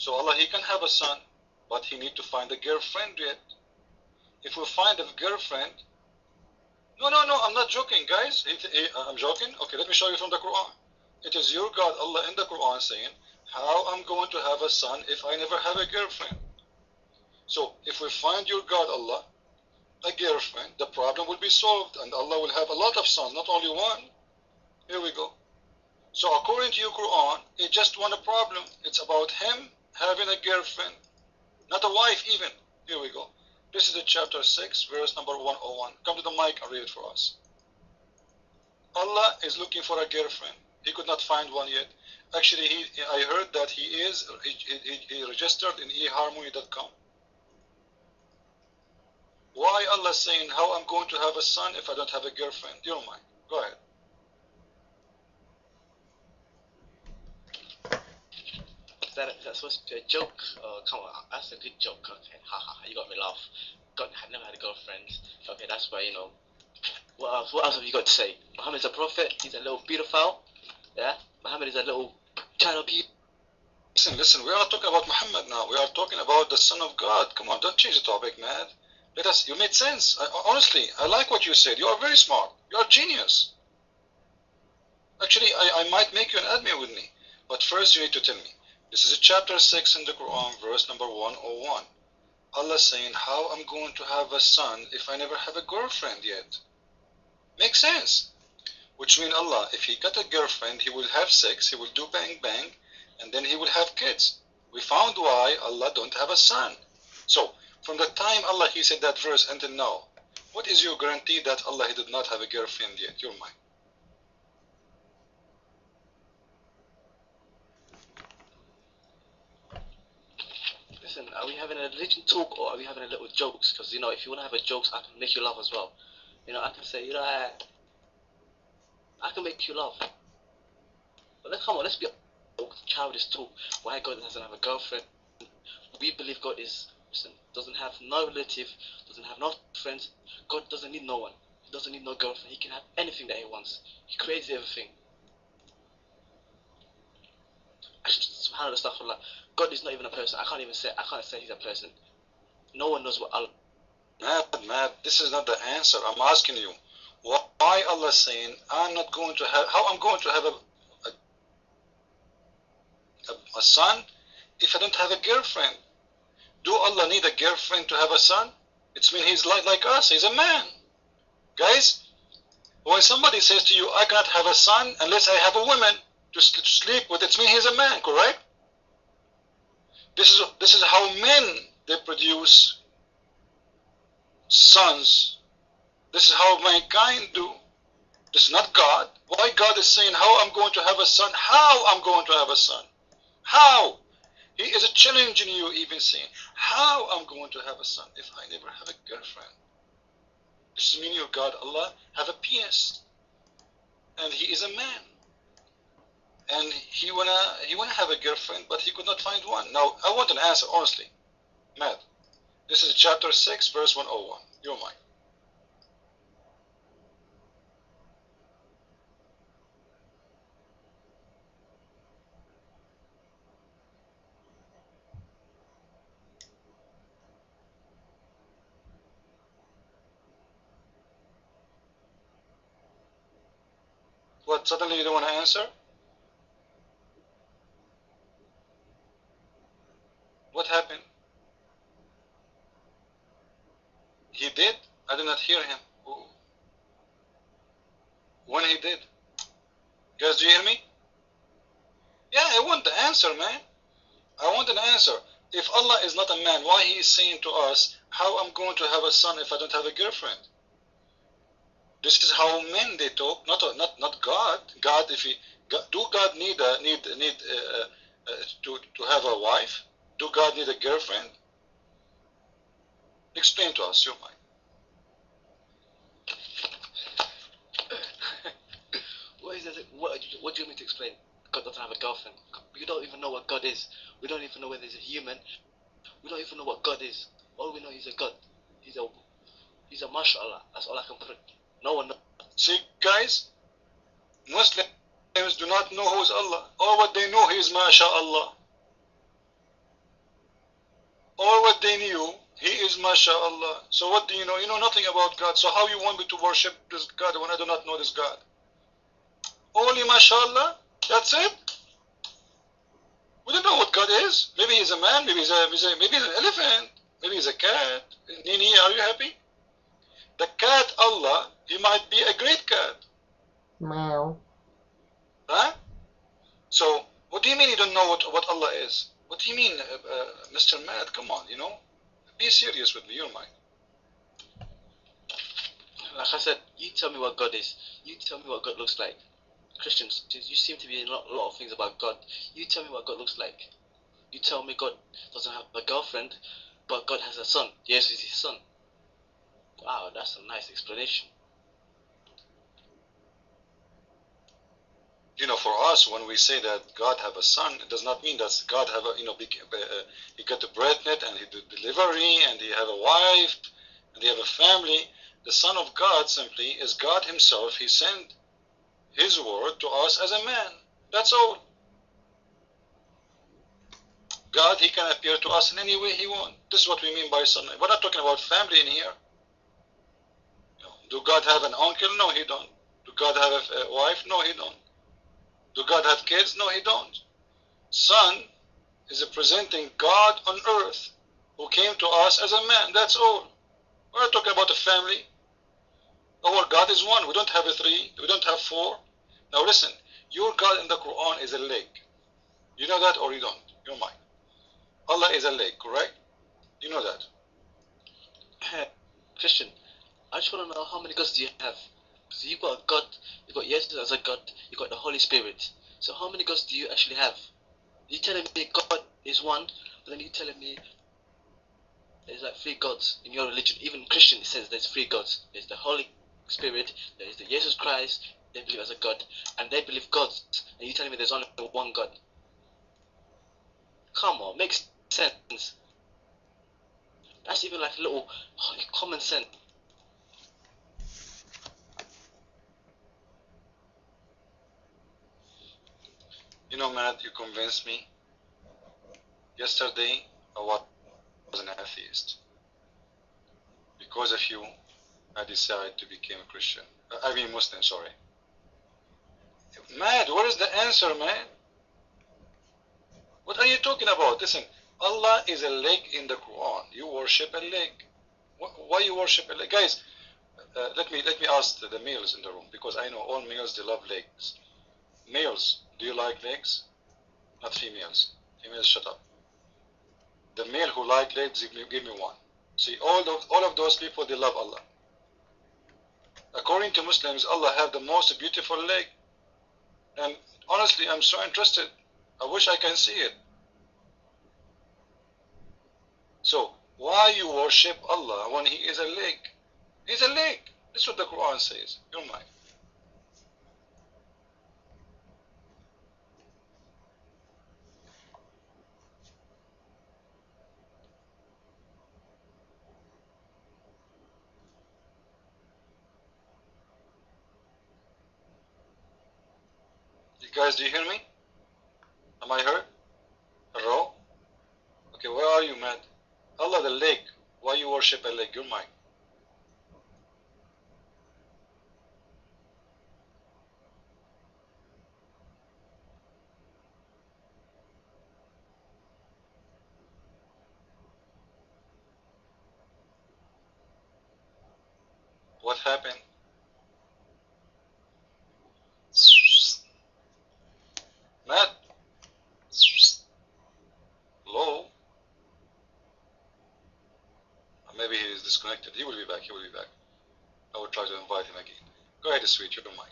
So Allah, He can have a son, but He need to find a girlfriend yet. If we find a girlfriend, no, I'm not joking, guys. I'm joking. Okay, let me show you from the Quran. It is your God, Allah, in the Quran saying, how I'm going to have a son if I never have a girlfriend? So if we find your God, Allah, a girlfriend, the problem will be solved, and Allah will have a lot of sons, not only one. Here we go. So according to your Quran, it's just one problem. It's about him having a girlfriend, not a wife even. Here we go. This is the chapter 6, verse number 101. Come to the mic and read it for us. Allah is looking for a girlfriend. He could not find one yet. Actually, I heard that he registered in eharmony.com. Why Allah saying, how I'm going to have a son if I don't have a girlfriend? You don't mind. Go ahead. That's supposed to be a joke. Oh, come on, that's a good joke. Okay, haha, you got me laugh. I never had a girlfriend. Okay, that's why, you know. What else have you got to say? Muhammad's a prophet. He's a little pedophile. Yeah, Muhammad is a little child abuse. Listen. We are not talking about Muhammad now. We are talking about the Son of God. Come on, don't change the topic, man. You made sense. Honestly, I like what you said. You are very smart. You are genius. Actually, I might make you an admin with me. But first, you need to tell me. This is chapter 6 in the Quran, verse number 101. Allah saying, how I'm going to have a son if I never have a girlfriend yet? Makes sense. Which means Allah, if he got a girlfriend, he will have sex, he will do bang bang, and then he will have kids. We found why Allah don't have a son. So, from the time Allah, he said that verse until now, what is your guarantee that Allah, he did not have a girlfriend yet? Your mind. Listen, are we having a religion talk or are we having a little jokes? Because, you know, if you want to have a jokes, I can make you laugh as well. You know, I can say, you know, I can make you laugh. But come on, let's be childish talk. Why God doesn't have a girlfriend? We believe God doesn't have no relative, doesn't have no friends. God doesn't need no one. He doesn't need no girlfriend. He can have anything that he wants. He creates everything. SubhanAllah, astaghfirullah. God is not even a person. I can't say he's a person. No one knows what Allah. Matt, this is not the answer. I'm asking you, why Allah saying, how I'm going to have a son if I don't have a girlfriend? Do Allah need a girlfriend to have a son? It means he's like us. He's a man. Guys, when somebody says to you, I cannot have a son unless I have a woman to sleep with, it means he's a man, correct? This is how men, they produce sons. This is how mankind do. This is not God. Why God is saying, how I'm going to have a son? How I'm going to have a son? How? He is challenging you, even saying, how I'm going to have a son if I never have a girlfriend? This means your God, Allah, have a penis. And he is a man. And he wanna have a girlfriend, but he could not find one. Now, I want an answer, honestly. Matt, this is chapter 6, verse 101. Your mind. What, suddenly you don't want to answer? What happened? He did? I did not hear him. When he did? Guys, do you hear me? Yeah, I want the answer, man. I want an answer. If Allah is not a man, why he is saying to us, how I'm going to have a son if I don't have a girlfriend? This is how men they talk, not God. God, do God need to have a wife? Do God need a girlfriend? Explain to us, your mind. What do you mean to explain? God doesn't have a girlfriend. We don't even know what God is. We don't even know whether he's a human. We don't even know what God is. All we know is a God. He's a mashallah. That's all I can put. No one knows. See, guys, Muslims do not know who is Allah. All what they know is mashallah. All what they knew, he is MashaAllah. So what do you know? You know nothing about God. So how you want me to worship this God when I do not know this God? Only MashaAllah? That's it? We don't know what God is. Maybe he's a man, maybe he's an elephant, maybe he's a cat. Nini, are you happy? The cat Allah, he might be a great cat. Meow. Huh? So, what do you mean you don't know what Allah is? What do you mean, Mr. Mad? Come on, you know? Be serious with me, you're mine. Like I said, you tell me what God is. You tell me what God looks like. Christians, you seem to be in a lot of things about God. You tell me what God looks like. You tell me God doesn't have a girlfriend, but God has a son. Jesus is his son. Wow, that's a nice explanation. You know, for us, when we say that God have a son, it does not mean that God have a, he got a pregnant and he did delivery and he have a wife and he have a family. The Son of God simply is God himself. He sent his word to us as a man. That's all. God, he can appear to us in any way he wants. This is what we mean by son. We're not talking about family in here. Do God have an uncle? No, he don't. Do God have a wife? No, he don't. Do God have kids? No, he don't. Son is representing God on earth who came to us as a man. That's all. We're not talking about a family. Our God is one. We don't have a three. We don't have four. Now listen, your God in the Quran is a lake. You know that or you don't? You're mine. Allah is a lake, correct? You know that. Christian, I just want to know how many gods do you have? Because you've got a God, you've got Jesus as a God, you've got the Holy Spirit. So how many gods do you actually have? You're telling me God is one, but then you're telling me there's like three gods in your religion. Even Christian it says there's three gods. There's the Holy Spirit, there's the Jesus Christ, they believe as a God, and they believe gods. And you're telling me there's only one God. Come on, makes sense. That's even like a little common sense. You know, Matt, you convinced me. Yesterday, I was an atheist. Because of you, I decided to become a Christian. I mean Muslim, sorry. Matt, what is the answer, man? What are you talking about? Listen, Allah is a lake in the Quran. You worship a lake. Why you worship a lake? Guys, let me ask the males in the room, because I know all males, they love lakes. Males, do you like lakes? Not females. Females, shut up. The male who like lakes, give me one. See, all of those people, they love Allah. According to Muslims, Allah have the most beautiful lake. And honestly, I'm so interested. I wish I can see it. So, why you worship Allah when He is a lake? He's a lake. That's what the Quran says. You're mine. You guys, do you hear me? Am I heard? Hello? Okay, where are you, man? Allah, the lake. Why you worship a lake? You're mine. What happened? Matt? Hello? Maybe he is disconnected. He will be back. He will be back. I will try to invite him again. Go ahead, sweet. You don't mind.